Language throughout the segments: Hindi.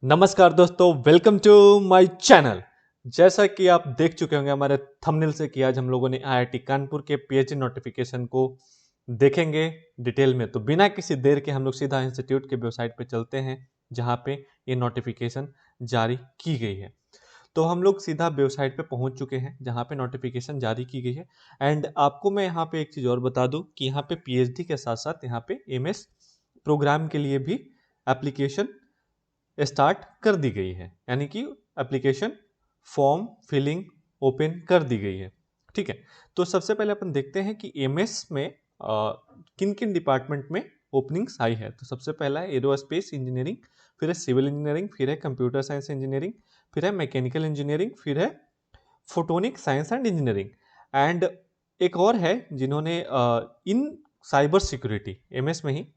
नमस्कार दोस्तों, वेलकम टू माय चैनल। जैसा कि आप देख चुके होंगे हमारे थंबनेल से कि आज हम लोगों ने आईआईटी कानपुर के पीएचडी नोटिफिकेशन को देखेंगे डिटेल में। तो बिना किसी देर के हम लोग सीधा इंस्टीट्यूट के वेबसाइट पे चलते हैं जहां पे ये नोटिफिकेशन जारी की गई है। तो हम लोग सीधा वेबसाइट पे पहुंच चुके हैं जहां पे नोटिफिकेशन जारी की गई है। एंड आपको मैं यहाँ पे एक चीज़ और बता दूं कि यहाँ पे पीएचडी के साथ साथ यहाँ पे एमएस प्रोग्राम के लिए भी एप्लीकेशन स्टार्ट कर दी गई है, यानी कि एप्लीकेशन फॉर्म फिलिंग ओपन कर दी गई है। ठीक है, तो सबसे पहले अपन देखते हैं कि एमएस में किन किन डिपार्टमेंट में ओपनिंग्स आई है। तो सबसे पहला है एरोस्पेस इंजीनियरिंग, फिर है सिविल इंजीनियरिंग, फिर है कंप्यूटर साइंस इंजीनियरिंग, फिर है मैकेनिकल इंजीनियरिंग, फिर है photonic science and engineering. And एक और है जिन्होंने इन साइबर सिक्योरिटी एमएस में ही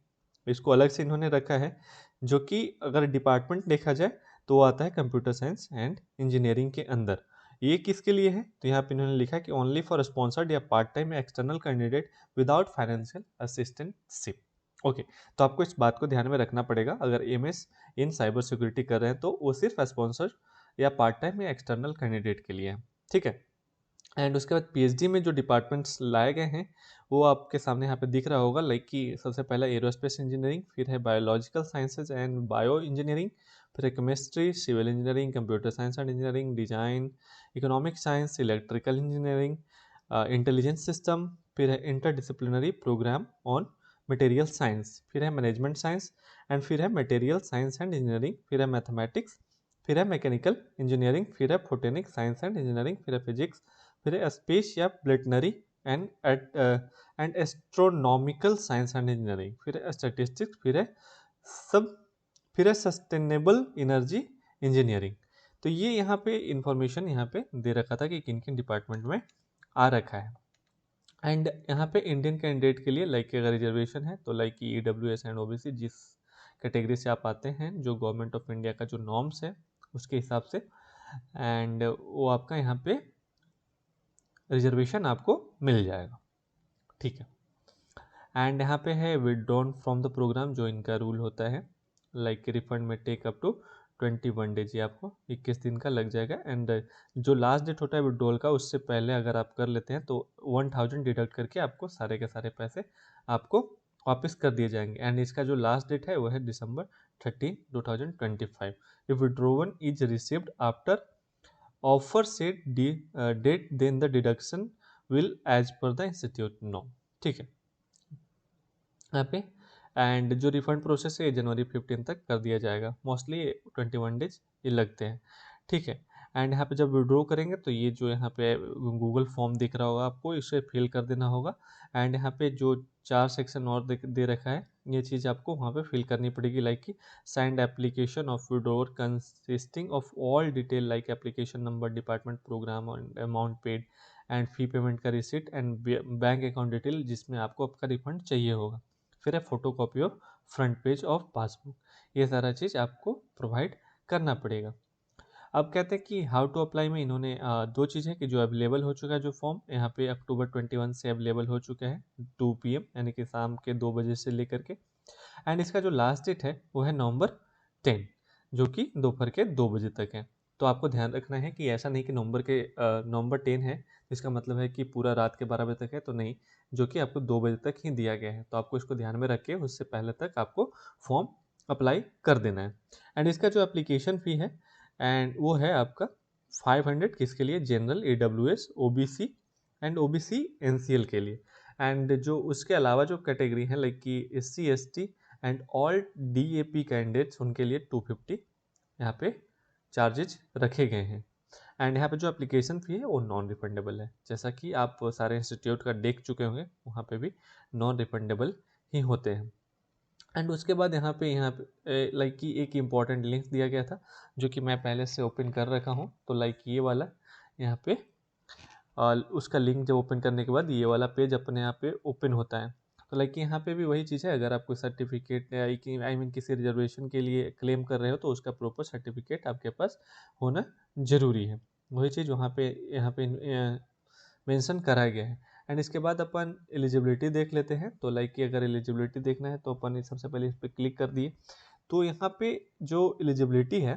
इसको अलग से इन्होंने रखा है, जो कि अगर डिपार्टमेंट देखा जाए तो वो आता है कंप्यूटर साइंस एंड इंजीनियरिंग के अंदर। ये किसके लिए है? तो यहाँ पे इन्होंने लिखा है कि ओनली फॉर स्पॉन्सर्ड या part time external candidate without financial assistantship. Okay, तो आपको इस बात को ध्यान में रखना पड़ेगा। अगर एमएस इन साइबर सिक्योरिटी कर रहे हैं तो वो सिर्फ स्पॉन्सर या पार्ट टाइम या एक्सटर्नल कैंडिडेट के लिए है। ठीक है, एंड उसके बाद पीएचडी में जो डिपार्टमेंट्स लाए गए हैं वो आपके सामने यहाँ पे दिख रहा होगा। लाइक कि सबसे पहला एरोस्पेस इंजीनियरिंग, फिर है biological sciences and bio engineering, फिर है chemistry, civil engineering, computer science and engineering, design, economic science, electrical engineering, intelligence system, फिर है interdisciplinary programme on material science, फिर है मैनेजमेंट साइंस, एंड फिर है मटेरियल साइंस एंड इंजीनियरिंग, फिर है मैथमेटिक्स, फिर है मैकेनिकल इंजीनियरिंग, फिर है फोटेनिक साइंस एंड इंजीनियरिंग, फिर है फिजिक्स, फिर है स्पेस या planetary and and astronomical science and engineering, फिर है स्टैटिस्टिक्स, सब फिर है सस्टेनेबल एनर्जी इंजीनियरिंग। तो ये यहाँ पे इंफॉर्मेशन यहाँ पे दे रखा था कि किन किन डिपार्टमेंट में आ रखा है। एंड यहाँ पे इंडियन कैंडिडेट के लिए लाइक अगर रिजर्वेशन है तो like E W S and OBC जिस कैटेगरी से आप आते हैं, जो गवर्नमेंट ऑफ इंडिया का जो नॉर्म्स है उसके हिसाब से, एंड वो आपका यहाँ पे रिजर्वेशन आपको मिल जाएगा। ठीक है, एंड यहाँ पे है विदड्रॉन फ्रॉम द प्रोग्राम, जो इनका रूल होता है लाइक रिफंड में टेक अप टू 21 डेज, ये आपको 21 दिन का लग जाएगा। एंड जो लास्ट डेट होता है विड्रॉल का उससे पहले अगर आप कर लेते हैं तो 1000 डिडक्ट करके आपको सारे के सारे पैसे आपको वापस कर दिए जाएंगे। एंड इसका जो लास्ट डेट है वो है December 13, 2025। If withdrawn is received after offer set date then the deduction will as per the institute नो। ठीक है, यहाँ पे एंड जो रिफंड प्रोसेस है जनवरी 15 तक कर दिया जाएगा। मोस्टली 21 डेज ये लगते हैं। ठीक है, एंड यहाँ पे जब विड्रॉ करेंगे तो ये जो यहाँ पे गूगल फॉर्म दिख रहा होगा आपको, इसे फिल कर देना होगा। एंड यहाँ पे जो 4 सेक्शन और दे रखा है ये चीज़ आपको वहाँ पे फिल करनी पड़ेगी, लाइक कि signed application of withdrawal consisting of all detail like application number, department, programme और amount paid and fee payment का receipt and bank account detail जिसमें आपको आपका रिफंड चाहिए होगा। फिर है photo copy of front page of passbook. ये सारा चीज़ आपको प्रोवाइड करना पड़ेगा। अब कहते हैं कि हाउ टू अप्लाई में इन्होंने दो चीज़ें कि जो अवेलेबल हो चुका है, जो फॉर्म यहाँ पे अक्टूबर 21 से अवेलेबल हो चुका है 2 PM, यानी कि शाम के 2 बजे से लेकर के। एंड इसका जो लास्ट डेट है वो है November 10, जो कि दोपहर के 2 बजे तक है। तो आपको ध्यान रखना है कि ऐसा नहीं कि November 10 है इसका मतलब है कि पूरा रात के 12 बजे तक है, तो नहीं, जो कि आपको 2 बजे तक ही दिया गया है। तो आपको इसको ध्यान में रख के उससे पहले तक आपको फॉर्म अप्लाई कर देना है। एंड इसका जो एप्लीकेशन फ़ी है एंड वो है आपका 500, किसके लिए? General, AWS, OBC and OBC NCL के लिए। एंड जो उसके अलावा जो कैटेगरी है लाइक कि SC ST and all DAP candidates, उनके लिए 250 यहाँ पे चार्जेज रखे गए हैं। एंड यहाँ पे जो एप्लीकेशन फ़ी है वो नॉन रिफंडेबल है, जैसा कि आप सारे इंस्टीट्यूट का देख चुके होंगे, वहाँ पे भी नॉन रिफंडेबल ही होते हैं। एंड उसके बाद यहाँ पे लाइक कि एक इम्पॉर्टेंट लिंक दिया गया था जो कि मैं पहले से ओपन कर रखा हूँ। तो लाइक ये वाला यहाँ पे उसका लिंक जब ओपन करने के बाद ये वाला पेज अपने यहाँ पे ओपन होता है। तो लाइक यहाँ पे भी वही चीज़ है, अगर आप कोई सर्टिफिकेट या आई मीन किसी रिजर्वेशन के लिए क्लेम कर रहे हो तो उसका प्रॉपर सर्टिफिकेट आपके पास होना ज़रूरी है। वही चीज़ वहाँ पे यहाँ पे मेंशन करा गया है। एंड इसके बाद अपन एलिजिबिलिटी देख लेते हैं। तो लाइक कि अगर एलिजिबिलिटी देखना है तो अपन सबसे पहले इस पर क्लिक कर दिए तो यहाँ पे जो एलिजिबिलिटी है,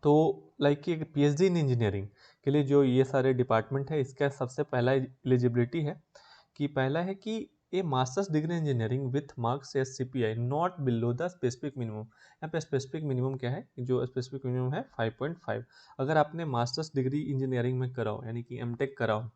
तो लाइक कि पीएचडी इन इंजीनियरिंग के लिए जो ये सारे डिपार्टमेंट है, इसका सबसे पहला एलिजिबिलिटी है कि पहला है कि a masters degree engineering with marks S C P I not below the specific minimum. यहाँ पे स्पेसिफिक मिनिमम क्या है, जो स्पेसिफिक मिनिमम है 5.5। अगर आपने मास्टर्स डिग्री इंजीनियरिंग में कराओ यानी कि एमटेक कराओ,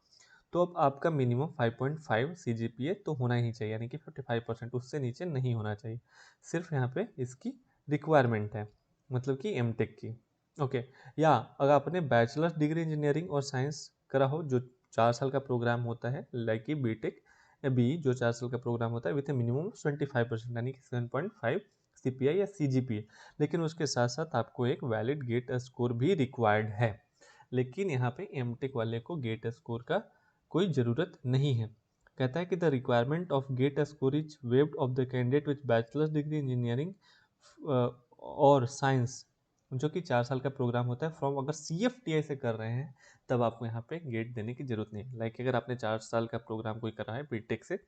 तो अब आपका मिनिमम 5.5 सीजीपीए तो होना ही चाहिए, यानी कि 55%, उससे नीचे नहीं होना चाहिए। सिर्फ यहाँ पे इसकी रिक्वायरमेंट है, मतलब कि एमटेक की। ओके, या अगर आपने बैचलर्स डिग्री इंजीनियरिंग और साइंस करा हो, जो 4 साल का प्रोग्राम होता है, लाइक कि बीटेक या बी, जो 4 साल का प्रोग्राम होता है विथ ए मिनिमम 25%, यानी कि 7.5 सीपीआई या सीजीपीए। लेकिन उसके साथ साथ आपको एक वैलिड गेट स्कोर भी रिक्वायर्ड है। लेकिन यहाँ पे एमटेक वाले को गेट स्कोर का कोई ज़रूरत नहीं है। कहता है कि the requirement of GATE score is waived of the candidate with bachelors degree engineering और साइंस, जो कि 4 साल का प्रोग्राम होता है, फ्रॉम अगर CFTI से कर रहे हैं तब आपको यहाँ पे गेट देने की जरूरत नहीं है। लाइक अगर आपने 4 साल का प्रोग्राम कोई करा है बीटेक से,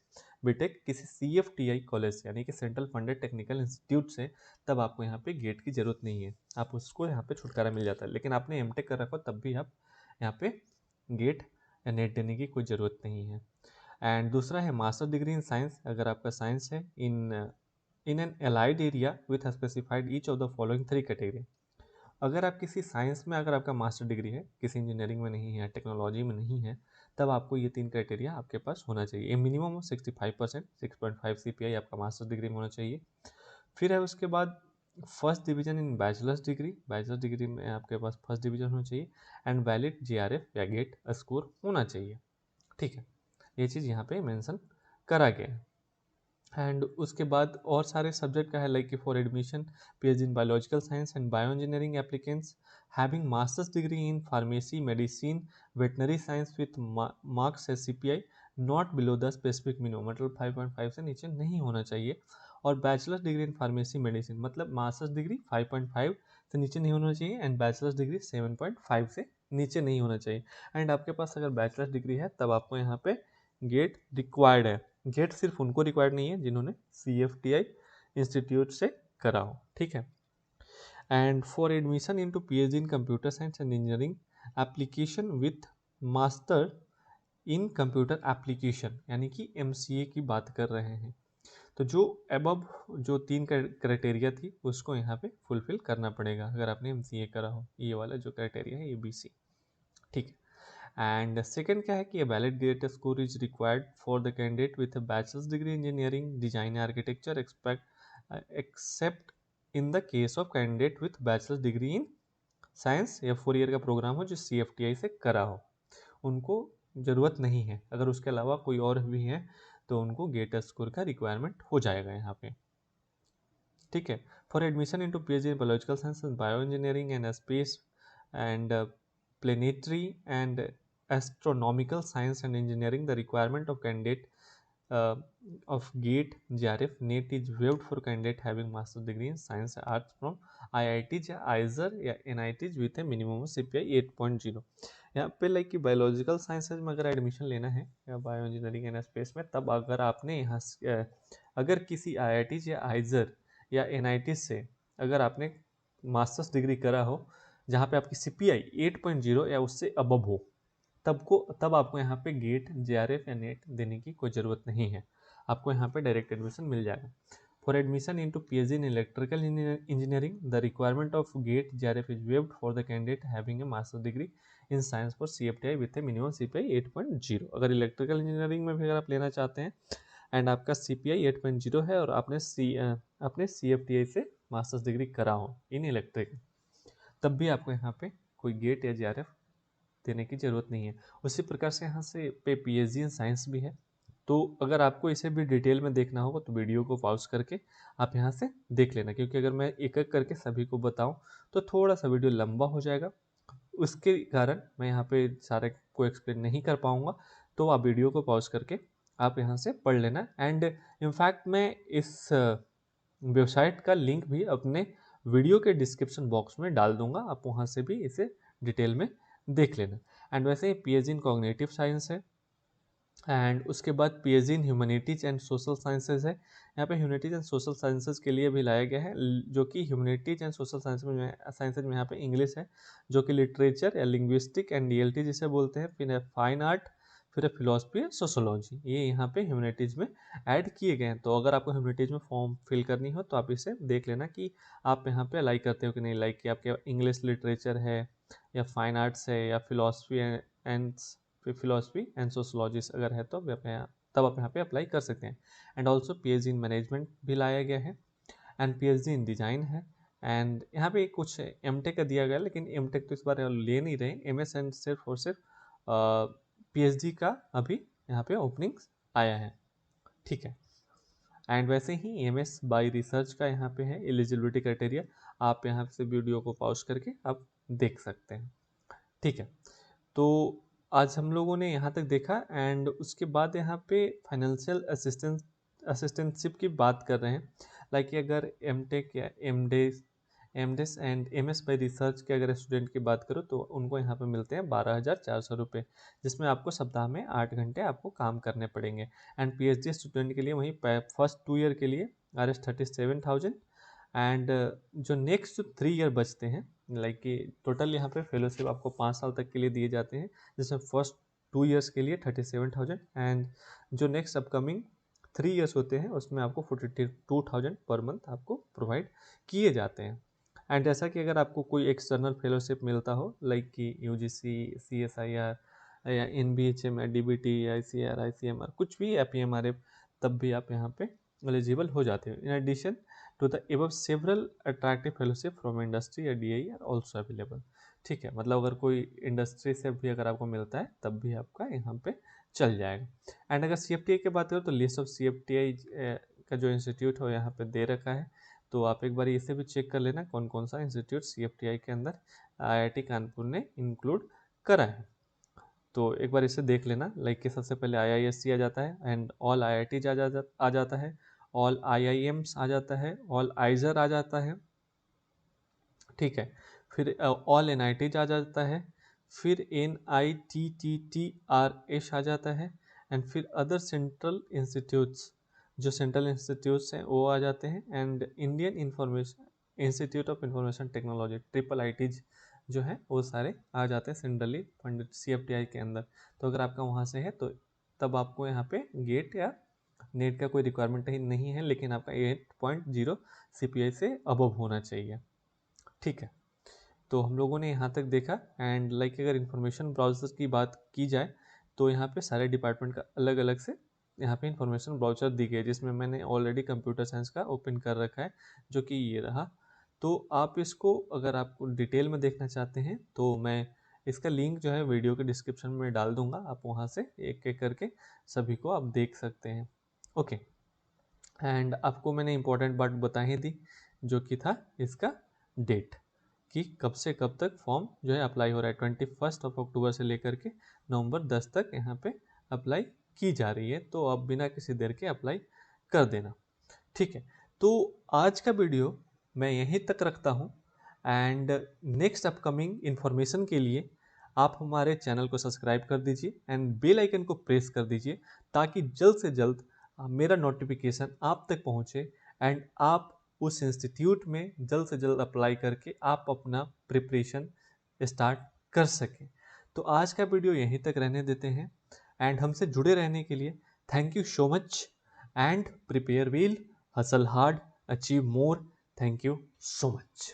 बीटेक किसी CFTI कॉलेज से यानी कि सेंट्रल फंडेड टेक्निकल इंस्टीट्यूट से, तब आपको यहाँ पे गेट की जरूरत नहीं है, आप उसको यहाँ पे छुटकारा मिल जाता है। लेकिन आपने एमटेक कर रखा हो तब भी आप यहाँ पे गेट या नेट देने की कोई ज़रूरत नहीं है। एंड दूसरा है मास्टर डिग्री इन साइंस। अगर आपका साइंस है in an allied area with specified each of the following 3 category. अगर आप किसी साइंस में, अगर आपका मास्टर डिग्री है, किसी इंजीनियरिंग में नहीं है, टेक्नोलॉजी में नहीं है, तब आपको ये 3 क्राइटेरिया आपके पास होना चाहिए। ए मिनिमम 65%, 6.5 सीपीआई आपका मास्टर डिग्री में होना चाहिए। फिर है उसके बाद first division in bachelors degree, bachelors degree में आपके पास फर्स्ट डिवीजन होना चाहिए, एंड वैलिड जीआरएफ या गेट स्कोर होना चाहिए। ठीक है, ये चीज़ यहाँ पे मेंशन करा गया है। एंड उसके बाद और सारे सब्जेक्ट का है, लाइक कि for admission PhD in biological science and bio engineering applicants having masters degree in pharmacy medicine veterinary science with marks S CPI not below the specific minimum, मतलब 5.5 से नीचे नहीं होना चाहिए। और bachelors degree in pharmacy medicine, मतलब मास्टर्स डिग्री 5.5 से नीचे नहीं होना चाहिए, एंड बैचलर्स डिग्री 7.5 से नीचे नहीं होना चाहिए। एंड आपके पास अगर बैचलर्स डिग्री है तब आपको यहाँ पे गेट रिक्वायर्ड है। गेट सिर्फ उनको रिक्वायर्ड नहीं है जिन्होंने CFTI इंस्टीट्यूट से करा हो। ठीक है, and for admission into PhD in computer science and engineering application with master in computer application, यानी कि MCA की बात कर रहे हैं, तो जो अबव जो 3 क्राइटेरिया थी उसको यहाँ पे फुलफिल करना पड़ेगा अगर आपने MCA करा हो। ये वाला जो क्राइटेरिया है ABC। ठीक है, एंड सेकेंड क्या है कि valid GATE score is required for the candidate with bachelors degree engineering design architecture except in the case of candidate with bachelors degree in science या 4 ईयर का प्रोग्राम हो जो CFTI से करा हो, उनको ज़रूरत नहीं है। अगर उसके अलावा कोई और भी है तो उनको गेट स्कोर का रिक्वायरमेंट हो जाएगा यहाँ पे। ठीक है, for admission into PhD in biological science and bio engineering and space and planetary and astronomical science and engineering, the requirement of candidate of GATE JRF NET is waived for candidate having master's degree in science arts from IITs या IISER या NITs with a minimum CPI 8.0। यहाँ पे लाइक कि बायोलॉजिकल साइंसेज में अगर एडमिशन लेना है या बायो इंजीनियरिंग एंड स्पेस में, तब अगर आपने यहाँ अगर किसी IITs या IISER या NITs से अगर आपने मास्टर्स डिग्री करा हो जहाँ पे आपकी CPI 8.0 या उससे अबव हो, तब आपको यहाँ पे गेट JRF या नेट देने की कोई ज़रूरत नहीं है, आपको यहाँ पे डायरेक्ट एडमिशन मिल जाएगा। For admission into PhD in electrical engineering the requirement of GATE JRF is waived for the candidate having a master degree in science for CFTI with a minimum CPI 8.0। अगर इलेक्ट्रिकल इंजीनियरिंग में भी अगर आप लेना चाहते हैं एंड आपका CPI 8.0 है और आपने CFTI से मास्टर्स डिग्री करा हो इन इलेक्ट्रिक, तब भी आपको यहाँ पे कोई गेट या JRF देने की ज़रूरत नहीं है। उसी प्रकार से यहाँ से पे PhD इन साइंस भी है, तो अगर आपको इसे भी डिटेल में देखना होगा तो वीडियो को पॉज करके आप यहाँ से देख लेना, क्योंकि अगर मैं एक एक करके सभी को बताऊँ तो थोड़ा सा वीडियो लंबा हो जाएगा, उसके कारण मैं यहाँ पे सारे को एक्सप्लेन नहीं कर पाऊँगा। तो आप वीडियो को पॉज करके आप यहाँ से पढ़ लेना। एंड इनफैक्ट मैं इस वेबसाइट का लिंक भी अपने वीडियो के डिस्क्रिप्शन बॉक्स में डाल दूंगा, आप वहाँ से भी इसे डिटेल में देख लेना। एंड वैसे ही PhD इन कॉग्निटिव साइंस है, एंड उसके बाद PhD in humanities and social sciences है। यहाँ पे ह्यूमैनिटीज एंड सोशल साइंसेज के लिए भी लाया गया है, जो कि ह्यूमैनिटीज एंड सोशल साइंसेज में यहाँ पे इंग्लिश है, जो कि लिटरेचर या लिंग्विस्टिक एंड डीएलटी जिसे बोलते हैं, फिर है फाइन आर्ट, फिर है फिलोसफी एंड सोशोलॉजी, ये यहाँ पे ह्यूमैनिटीज में ऐड किए गए हैं। तो अगर आपको ह्यूमैनिटीज में फॉर्म फिल करनी हो तो आप इसे देख लेना कि आप यहाँ पे लाइक करते हो कि नहीं, लाइक कि आपके इंग्लिश लिटरेचर है या फाइन आर्ट्स है या फिलोसफी एंड सोशोलॉजिस्ट अगर है तो तब आप यहाँ पे अप्लाई कर सकते हैं। And also PhD in management भी लाया गया है, एंड पीएचडी इन डिज़ाइन है। एंड यहाँ पे कुछ एमटेक का दिया गया, लेकिन एमटेक तो इस बार ले नहीं रहे, एमएस एंड सिर्फ और सिर्फ पीएचडी का अभी यहाँ पे ओपनिंग्स आया है। ठीक है, एंड वैसे ही एमएस बाय रिसर्च का यहाँ पे है एलिजिबिलिटी क्राइटेरिया, आप यहाँ से वीडियो को पॉज करके आप देख सकते हैं। ठीक है, तो आज हम लोगों ने यहाँ तक देखा, एंड उसके बाद यहाँ पे फाइनेंशियल असिस्टेंटशिप की बात कर रहे हैं। लाइक कि अगर एमटेक या एमडेस एंड एमएस बाय रिसर्च के अगर स्टूडेंट की बात करो तो उनको यहाँ पे मिलते हैं 12,400 रुपये, जिसमें आपको सप्ताह में 8 घंटे आपको काम करने पड़ेंगे। एंड पीएचडी स्टूडेंट के लिए वहीं फर्स्ट 2 ईयर के लिए Rs37,000, एंड जो नेक्स्ट 3 ईयर बचते हैं, लाइक कि टोटल यहाँ पे फेलोशिप आपको 5 साल तक के लिए दिए जाते हैं, जिसमें फर्स्ट 2 ईयर्स के लिए 37,000, एंड जो नेक्स्ट अपकमिंग 3 ईयर्स होते हैं उसमें आपको 42,000 पर मंथ आपको प्रोवाइड किए जाते हैं। एंड जैसा कि अगर आपको कोई एक्सटर्नल फेलोशिप मिलता हो, लाइक कि यूजीसी, CSIR या NBHM या DBT, ICAR, ICMR, कुछ भी FEMRF, तब भी आप यहाँ पे एलिजिबल हो जाते हो। In addition to the above several attractive fellowship from industry या DIE आर ऑल्सो अवेलेबल। ठीक है, मतलब अगर कोई इंडस्ट्री से भी अगर आपको मिलता है तब भी आपका यहाँ पे चल जाएगा। एंड अगर CFTI की बात करें तो लिस्ट ऑफ CFTI का जो इंस्टीट्यूट हो यहाँ पे दे रखा है, तो आप एक बार इसे भी चेक कर लेना कौन कौन सा इंस्टीट्यूट CFTI के अंदर IIT कानपुर ने इंक्लूड करा है। तो एक बार इसे देख लेना, लाइक कि सबसे पहले IISc आ जाता है, एंड ऑल IIT आ जाता है, ऑल IIMs आ जाता है, ऑल आइजर आ जाता है। ठीक है, फिर ऑल NITs आ जाता है, फिर NITTTRS आ जाता है, एंड फिर अदर सेंट्रल इंस्टीट्यूट्स, जो सेंट्रल इंस्टीट्यूट्स हैं वो आ जाते हैं, and Indian institute of information technology IITs जो है वो सारे आ जाते हैं सेंट्रली फंडेड CFTI के अंदर। तो अगर आपका वहाँ से है तो तब आपको यहाँ पे गेट या नेट का कोई रिक्वायरमेंट नहीं है, लेकिन आपका 8.0 CPI से अबव होना चाहिए। ठीक है, तो हम लोगों ने यहाँ तक देखा, एंड लाइक अगर इंफॉर्मेशन ब्राउज़र की बात की जाए तो यहाँ पे सारे डिपार्टमेंट का अलग अलग से यहाँ पे इंफॉर्मेशन ब्राउज़र दी गई है, जिसमें मैंने ऑलरेडी कंप्यूटर साइंस का ओपन कर रखा है, जो कि ये रहा। तो आप इसको अगर आपको डिटेल में देखना चाहते हैं तो मैं इसका लिंक जो है वीडियो के डिस्क्रिप्शन में डाल दूंगा, आप वहाँ से एक एक करके सभी को आप देख सकते हैं। ओके, एंड आपको मैंने इंपॉर्टेंट बात बता ही दी, जो कि था इसका डेट, कि कब से कब तक फॉर्म जो है अप्लाई हो रहा है। 21 अक्टूबर से लेकर के नवंबर 10 तक यहाँ पे अप्लाई की जा रही है, तो आप बिना किसी देर के अप्लाई कर देना। ठीक है, तो आज का वीडियो मैं यहीं तक रखता हूँ, एंड नेक्स्ट अपकमिंग इन्फॉर्मेशन के लिए आप हमारे चैनल को सब्सक्राइब कर दीजिए एंड बेल आइकन को प्रेस कर दीजिए, ताकि जल्द से जल्द मेरा नोटिफिकेशन आप तक पहुँचे, एंड आप उस इंस्टीट्यूट में जल्द से जल्द अप्लाई करके आप अपना प्रिपरेशन स्टार्ट कर सकें। तो आज का वीडियो यहीं तक रहने देते हैं, एंड हमसे जुड़े रहने के लिए thank you so much, and prepare well, hustle hard, achieve more. Thank you so much.